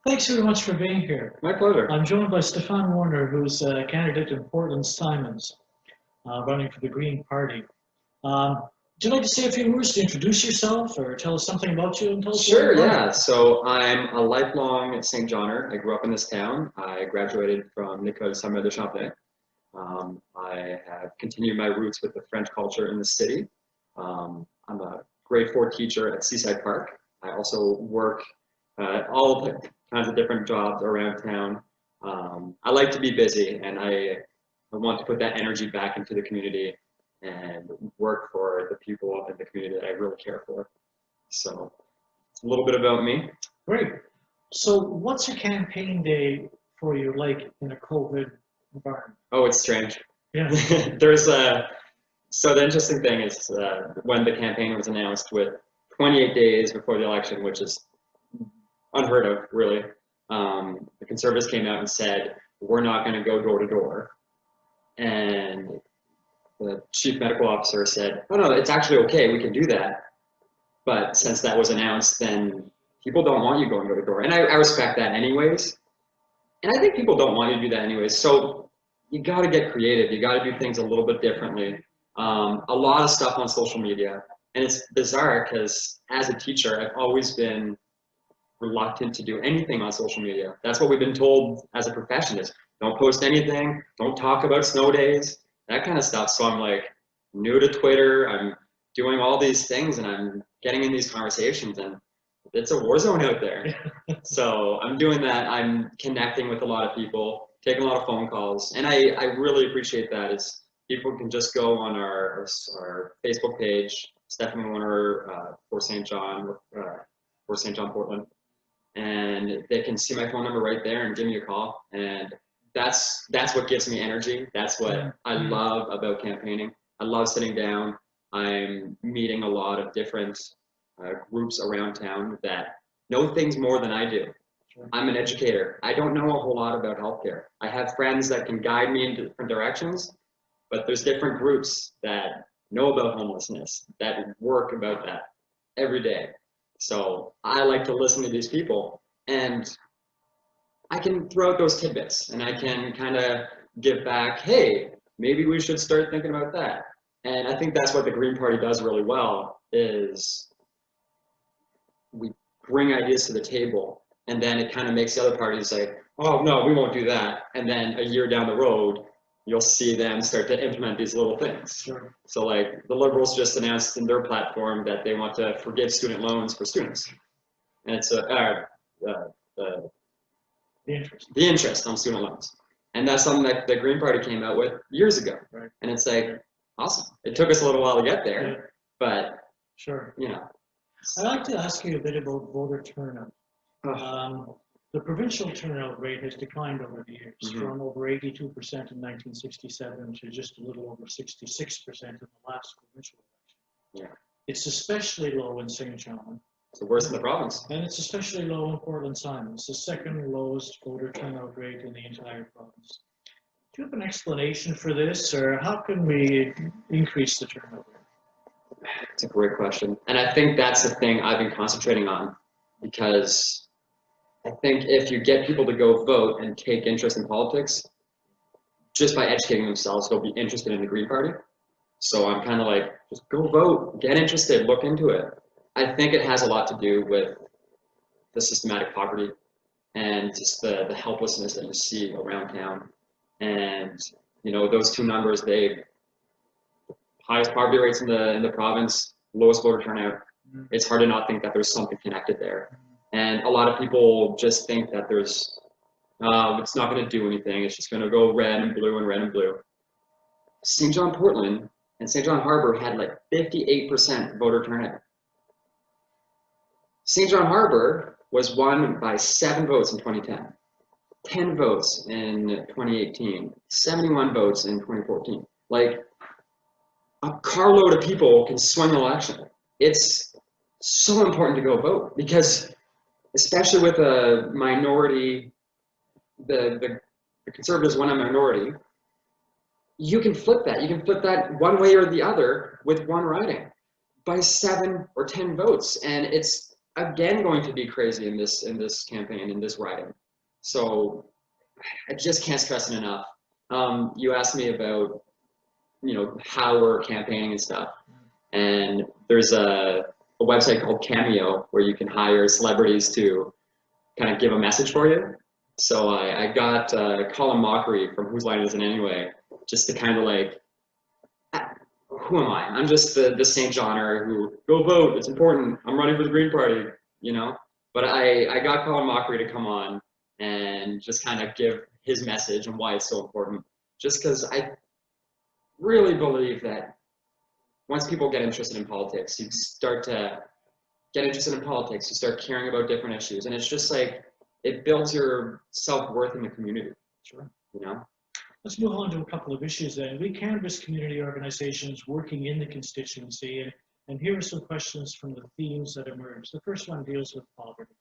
Thanks very much for being here. My pleasure. I'm joined by Stefan Warner, who's a candidate in Portland-Simonds, running for the Green Party. Would you like to say a few words to introduce yourself or tell us something about you and tell us Sure, where you're from? yeah. So I'm a lifelong St. Johner. I grew up in this town. I graduated from l'École Samuel de Champlain. I have continued my roots with the French culture in the city. I'm a grade 4 teacher at Seaside Park. I also work all kinds of different jobs around town. I like to be busy, and I want to put that energy back into the community and work for the people in the community that I really care for. So it's a little bit about me. Great. So what's a campaign day for you like in a COVID environment? Oh, it's strange. Yeah. There's a, so the interesting thing is when the campaign was announced with 28 days before the election, which is unheard of, really, the Conservatives came out and said, we're not going to go door to door. And the chief medical officer said, oh no, it's actually okay, we can do that. But since that was announced, then people don't want you going door to door. And I respect that anyways. And I think people don't want you to do that anyways. So you got to get creative. You got to do things a little bit differently. A lot of stuff on social media. And it's bizarre because as a teacher, I've always been reluctant to do anything on social media. That's what we've been told as a profession is don't post anything, don't talk about snow days, that kind of stuff. So I'm like new to Twitter. I'm doing all these things and I'm getting in these conversations and it's a war zone out there. So I'm doing that. I'm connecting with a lot of people, taking a lot of phone calls. And I really appreciate that. Is people can just go on our Facebook page, Stefan Warner for St. John, for St. John, Portland. And they can see my phone number right there and give me a call. And that's what gives me energy. That's what I love about campaigning. I love sitting down. I'm meeting a lot of different groups around town that know things more than I do. I'm an educator. I don't know a whole lot about healthcare. I have friends that can guide me in different directions, but there's different groups that know about homelessness, that work about that every day. So I like to listen to these people and I can throw out those tidbits and I can kind of give back, hey, maybe we should start thinking about that. And I think that's what the Green Party does really well is we bring ideas to the table and then it kind of makes the other parties say, oh no, we won't do that. And then a year down the road, you'll see them start to implement these little things. Sure. So like the Liberals just announced in their platform that they want to forgive student loans for students. And it's the interest on student loans. And that's something that the Green Party came out with years ago. Right. And it's like, awesome. It took us a little while to get there, yeah. But sure, you know. I'd like to ask you a bit about voter turnout. The provincial turnout rate has declined over the years, from over 82% in 1967 to just a little over 66% in the last provincial election. Yeah. It's especially low in St. John. It's the worst in the province. And it's especially low in Portland-Simonds, the second lowest voter turnout rate in the entire province. Do you have an explanation for this, or how can we increase the turnout rate? It's a great question. And I think that's the thing I've been concentrating on, because I think if you get people to go vote and take interest in politics, just by educating themselves, they'll be interested in the Green Party. So I'm kind of like, just go vote, get interested, look into it. I think it has a lot to do with the systematic poverty and just the helplessness that you see around town. And, you know, those two numbers, they highest poverty rates in the province, lowest voter turnout. It's hard to not think that there's something connected there. And a lot of people just think that there's, it's not going to do anything. It's just going to go red and blue and red and blue. St. John Portland and St. John Harbour had like 58% voter turnout. St. John Harbour was won by 7 votes in 2010, 10 votes in 2018, 71 votes in 2014. Like, a carload of people can swing an election. It's so important to go vote because, especially with a minority, the Conservatives won a minority, you can flip that. You can flip that one way or the other with one riding by 7 or 10 votes. And it's again going to be crazy in this campaign, in this writing. So I just can't stress it enough. You asked me about, you know, how we're campaigning and stuff. And there's a website called Cameo where you can hire celebrities to kind of give a message for you. So I got Colin Mockery from Whose Line Is It Anyway, just to kind of like, who am I? I'm just the St. Johner who, go vote, it's important, I'm running for the Green Party, you know? But I got Colin Mockery to come on and just kind of give his message and why it's so important. Just because I really believe that once people get interested in politics, you start to get interested in politics, you start caring about different issues, and it's just like, it builds your self-worth in the community. Sure. You know? Let's move on to a couple of issues then. We canvass community organizations working in the constituency, and here are some questions from the themes that emerge. The first one deals with poverty.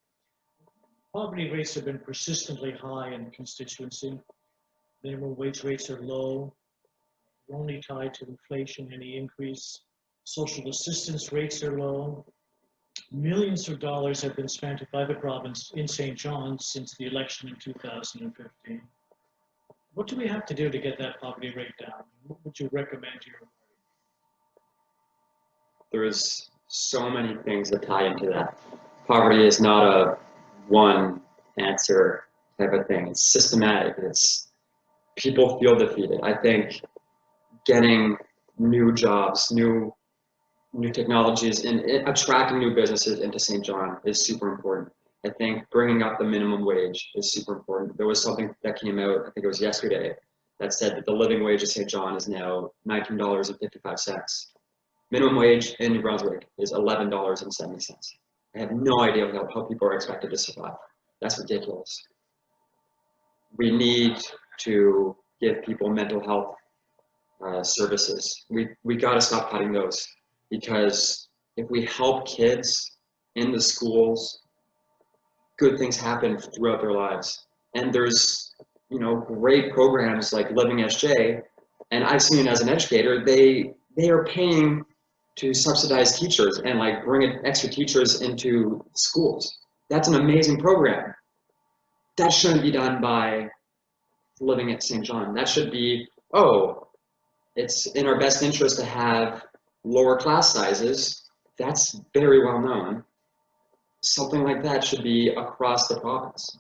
Poverty rates have been persistently high in the constituency. Minimum wage rates are low, only tied to inflation, any increase. Social assistance rates are low. Millions of dollars have been spent by the province in St. John's since the election in 2015. What do we have to do to get that poverty rate down? What would you recommend to your party? There's so many things that tie into that. Poverty is not a one answer type of thing. It's systematic. It's people feel defeated. I think getting new jobs, new technologies, and attracting new businesses into St. John is super important. I think bringing up the minimum wage is super important. There was something that came out, I think it was yesterday, that said that the living wage in St. John is now $19.55. Minimum wage in New Brunswick is $11.70. I have no idea how people are expected to survive. That's ridiculous. We need to give people mental health services. We got to stop cutting those, because if we help kids in the schools, good things happen throughout their lives. And there's, you know, great programs like Living SJ, and I've seen it as an educator, they are paying to subsidize teachers and like bring extra teachers into schools. That's an amazing program. That shouldn't be done by Living at St. John. That should be, oh, it's in our best interest to have lower class sizes. That's very well known. Something like that should be across the province.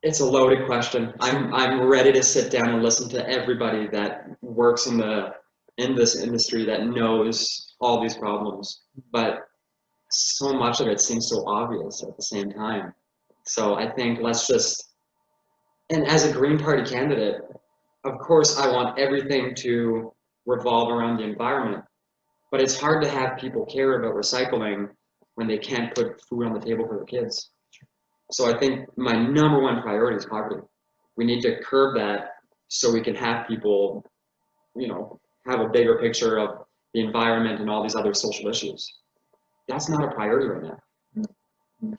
It's a loaded question. I'm ready to sit down and listen to everybody that works in this industry that knows all these problems, but so much of it seems so obvious at the same time. So I think let's just, and as a Green Party candidate, of course I want everything to revolve around the environment, but it's hard to have people care about recycling when they can't put food on the table for their kids. So I think my number one priority is poverty. We need to curb that so we can have people, you know, have a bigger picture of the environment and all these other social issues. That's not a priority right now.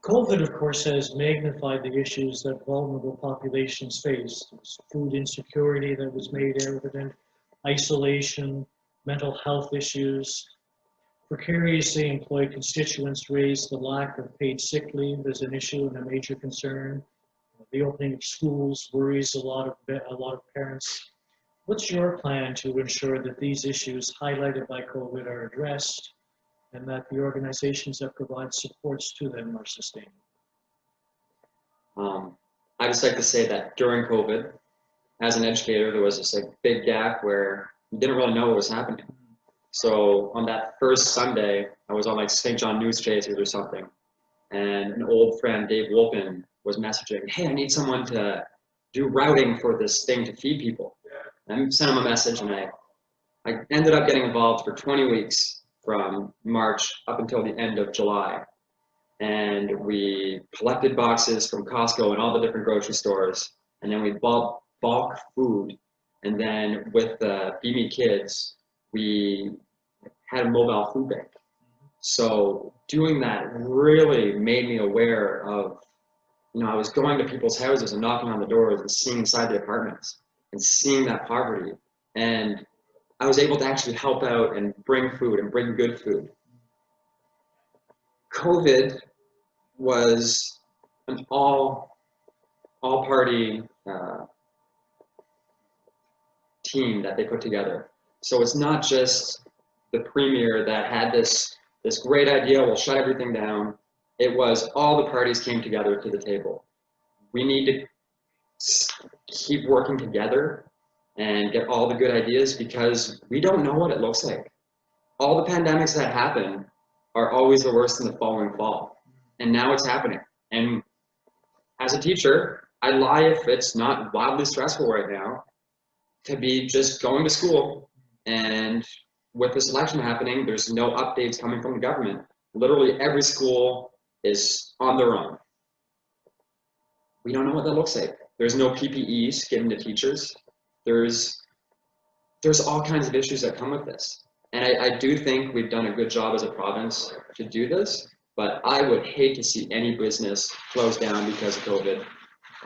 COVID, of course, has magnified the issues that vulnerable populations face. There's food insecurity that was made evident, isolation, mental health issues. Precariously employed constituents raised the lack of paid sick leave as an issue and a major concern. The opening of schools worries a lot of parents. What's your plan to ensure that these issues highlighted by COVID are addressed and that the organizations that provide supports to them are sustained? I just like to say that during COVID, as an educator, there was this like big gap where you didn't really know what was happening. So on that first Sunday, I was on like St. John News Chasers or something, and an old friend, Dave Wolpin, was messaging, hey, I need someone to do routing for this thing to feed people. And I sent him a message, and I ended up getting involved for 20 weeks from March up until the end of July. And we collected boxes from Costco and all the different grocery stores, and then we bought bulk food. And then with the Be Me Kids, we had a mobile food bank. So doing that really made me aware of, you know, I was going to people's houses and knocking on the doors and seeing inside the apartments and seeing that poverty. And I was able to actually help out and bring food and bring good food. COVID was an all-party team that they put together. So it's not just the premier that had this great idea, we'll shut everything down. It was all the parties came together to the table. We need to keep working together and get all the good ideas, because we don't know what it looks like. All the pandemics that happen are always the worst in the following fall. And now it's happening. And as a teacher, I lie if it's not wildly stressful right now to be just going to school, and with this election happening, there's no updates coming from the government. Literally every school is on their own. We don't know what that looks like. There's no PPEs given to teachers. There's all kinds of issues that come with this. And I do think we've done a good job as a province to do this, but I would hate to see any business close down because of COVID.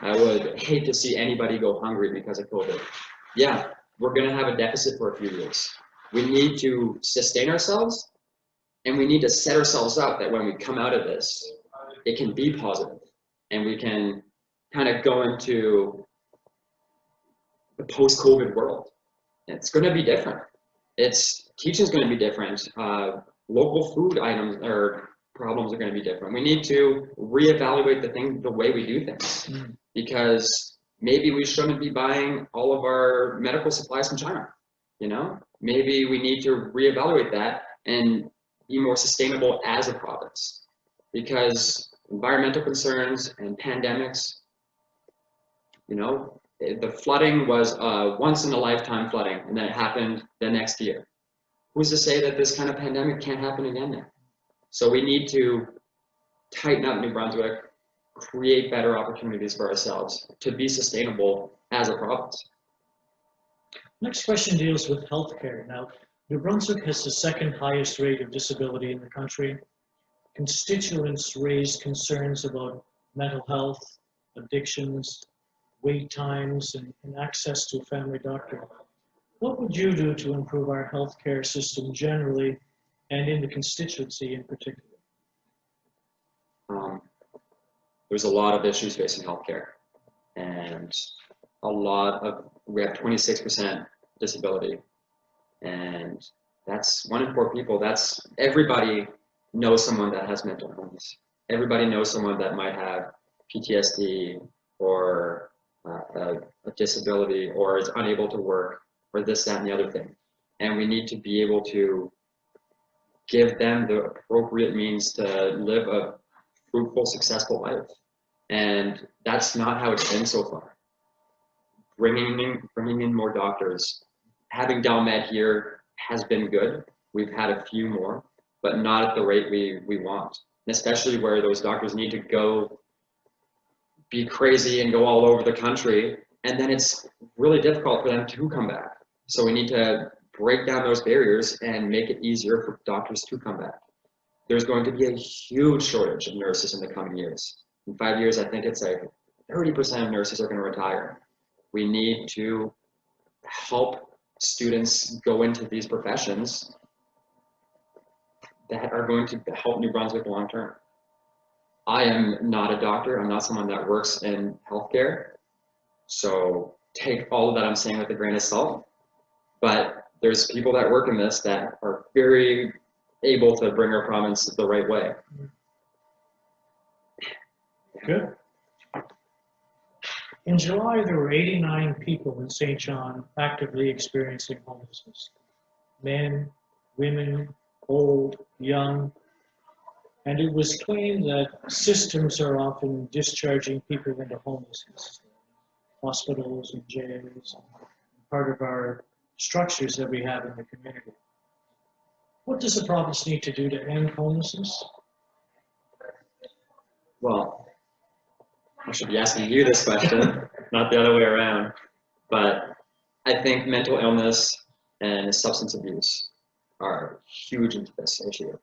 I would hate to see anybody go hungry because of COVID. Yeah, we're gonna have a deficit for a few years. We need to sustain ourselves, and we need to set ourselves up that when we come out of this, it can be positive, and we can kind of go into the post-COVID world. It's going to be different. Teaching's going to be different. Local food items or problems are going to be different. We need to reevaluate the way we do things, because maybe we shouldn't be buying all of our medical supplies from China. You know, maybe we need to reevaluate that and be more sustainable as a province, because environmental concerns and pandemics, you know, the flooding was once in a lifetime flooding, and then it happened the next year. Who's to say that this kind of pandemic can't happen again now? So we need to tighten up New Brunswick, create better opportunities for ourselves to be sustainable as a province. Next question deals with healthcare. Now, New Brunswick has the second highest rate of disability in the country. Constituents raised concerns about mental health, addictions, wait times, and access to a family doctor. What would you do to improve our healthcare system generally and in the constituency in particular? There's a lot of issues facing healthcare, and we have 26% disability, and that's 1 in 4 people. Everybody knows someone that has mental illness. Everybody knows someone that might have PTSD or a disability, or is unable to work, or this, that, and the other thing. And we need to be able to give them the appropriate means to live a fruitful, successful life. And that's not how it's been so far. Bringing in more doctors, having Delmed here has been good. We've had a few more, but not at the rate we want. And especially where those doctors need to go be crazy and go all over the country, and then it's really difficult for them to come back. So we need to break down those barriers and make it easier for doctors to come back. There's going to be a huge shortage of nurses in the coming years. In 5 years, I think it's like 30% of nurses are going to retire. We need to help students go into these professions that are going to help New Brunswick long term. I am not a doctor. I'm not someone that works in healthcare. So take all of that I'm saying with a grain of salt. But there's people that work in this that are very able to bring our province the right way. Good. In July, there were 89 people in St. John actively experiencing homelessness. Men, women, old, young. And it was claimed that systems are often discharging people into homelessness. Hospitals and jails, part of our structures that we have in the community. What does the province need to do to end homelessness? Well, I should be asking you this question, not the other way around. But I think mental illness and substance abuse are huge into this issue.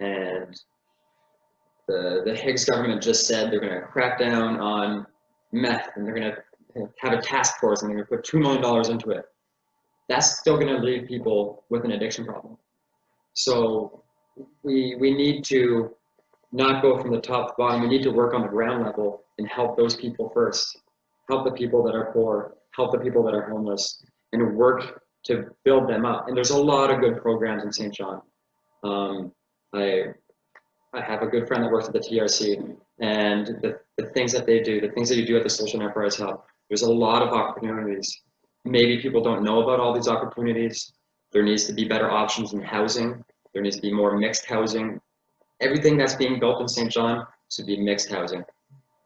And the Higgs government just said they're going to crack down on meth, and they're going to have a task force, and they're going to put $2 million into it. That's still going to leave people with an addiction problem. So we need to not go from the top to bottom. We need to work on the ground level and help those people first. Help the people that are poor, help the people that are homeless, and work to build them up. And there's a lot of good programs in St. John. I have a good friend that works at the TRC, and the things that they do, the things that you do at the Social Enterprise Hub, there's a lot of opportunities. Maybe people don't know about all these opportunities. There needs to be better options in housing. There needs to be more mixed housing. Everything that's being built in St. John should be mixed housing.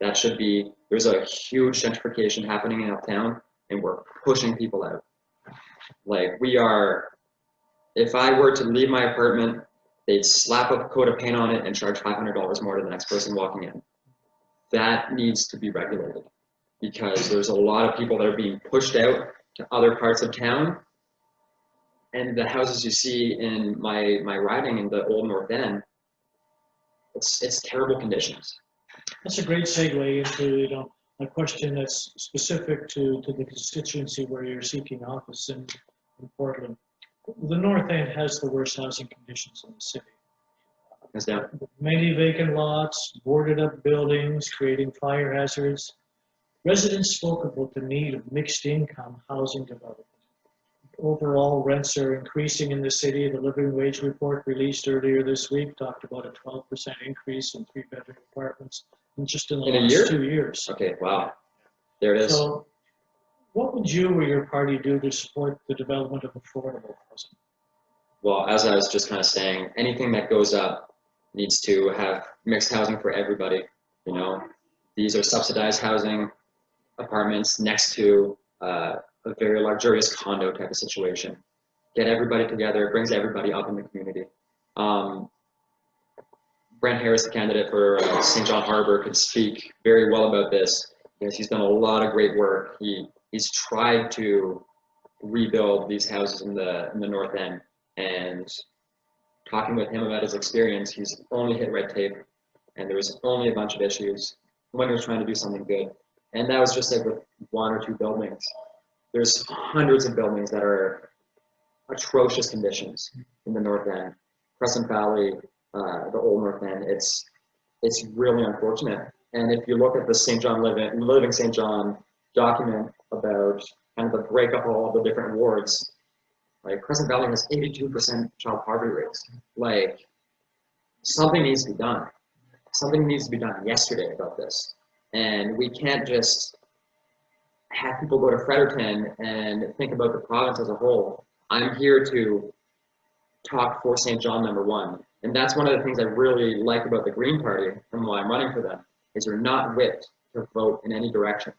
That should be, there's a huge gentrification happening in uptown, and we're pushing people out. Like, we are, if I were to leave my apartment, they'd slap a coat of paint on it and charge $500 more to the next person walking in. That needs to be regulated, because there's a lot of people that are being pushed out to other parts of town. And the houses you see in my riding in the Old North End, it's terrible conditions. That's a great segue into, a question that's specific to the constituency where you're seeking office in Portland. The North End has the worst housing conditions in the city. Yeah. Many vacant lots, boarded up buildings, creating fire hazards. Residents spoke about the need of mixed income housing development. Overall, rents are increasing in the city. The living wage report released earlier this week talked about a 12% increase in 3-bedroom apartments in just in the last 2 years. Okay, wow. There it is. So, what would you or your party do to support the development of affordable housing? Well, as I was just kind of saying, anything that goes up needs to have mixed housing for everybody. You know, these are subsidized housing apartments next to a very luxurious condo type of situation. Get everybody together, it brings everybody up in the community. Brent Harris, the candidate for St. John Harbor, could speak very well about this, because he's done a lot of great work. He's tried to rebuild these houses in the North End, and talking with him about his experience, he's only hit red tape, and there was only a bunch of issues when he was trying to do something good. And that was just like with 1 or 2 buildings. There's hundreds of buildings that are atrocious conditions in the North End. Crescent Valley, the Old North End, it's really unfortunate. And if you look at the St. John Living St. John document about kind of the breakup of all the different wards, like Crescent Valley has 82% child poverty rates. Like, something needs to be done. Something needs to be done yesterday about this. And we can't just have people go to Fredericton and think about the province as a whole. I'm here to talk for St. John, number one. And that's one of the things I really like about the Green Party and why I'm running for them, is we're not whipped to vote in any direction.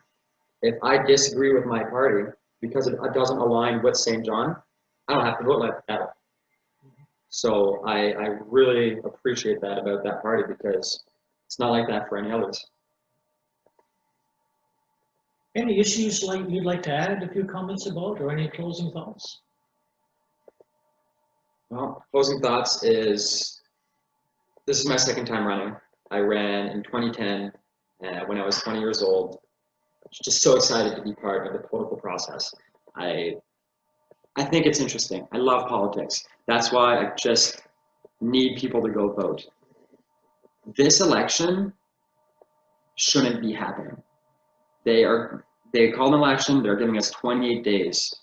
If I disagree with my party because it doesn't align with St. John, I don't have to vote like that. So I really appreciate that about that party, because it's not like that for any others. Any issues you'd like to add a few comments about, or any closing thoughts? Well, closing thoughts is, this is my second time running. I ran in 2010 when I was 20 years old. I was just so excited to be part of the political process. I think it's interesting. I love politics. That's why I just need people to go vote. This election shouldn't be happening. They called an election, they're giving us 28 days.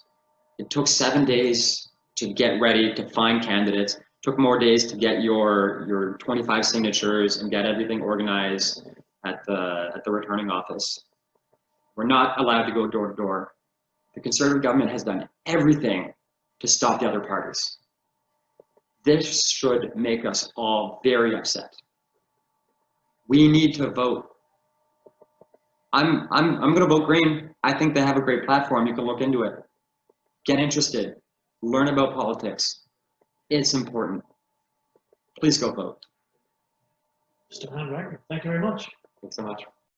It took 7 days to get ready to find candidates. It took more days to get your 25 signatures and get everything organized at the returning office. We're not allowed to go door to door. The Conservative government has done everything to stop the other parties. This should make us all very upset. We need to vote. I'm going to vote Green. I think they have a great platform. You can look into it. Get interested. Learn about politics. It's important. Please go vote. Stefan, thank you very much. Thanks so much.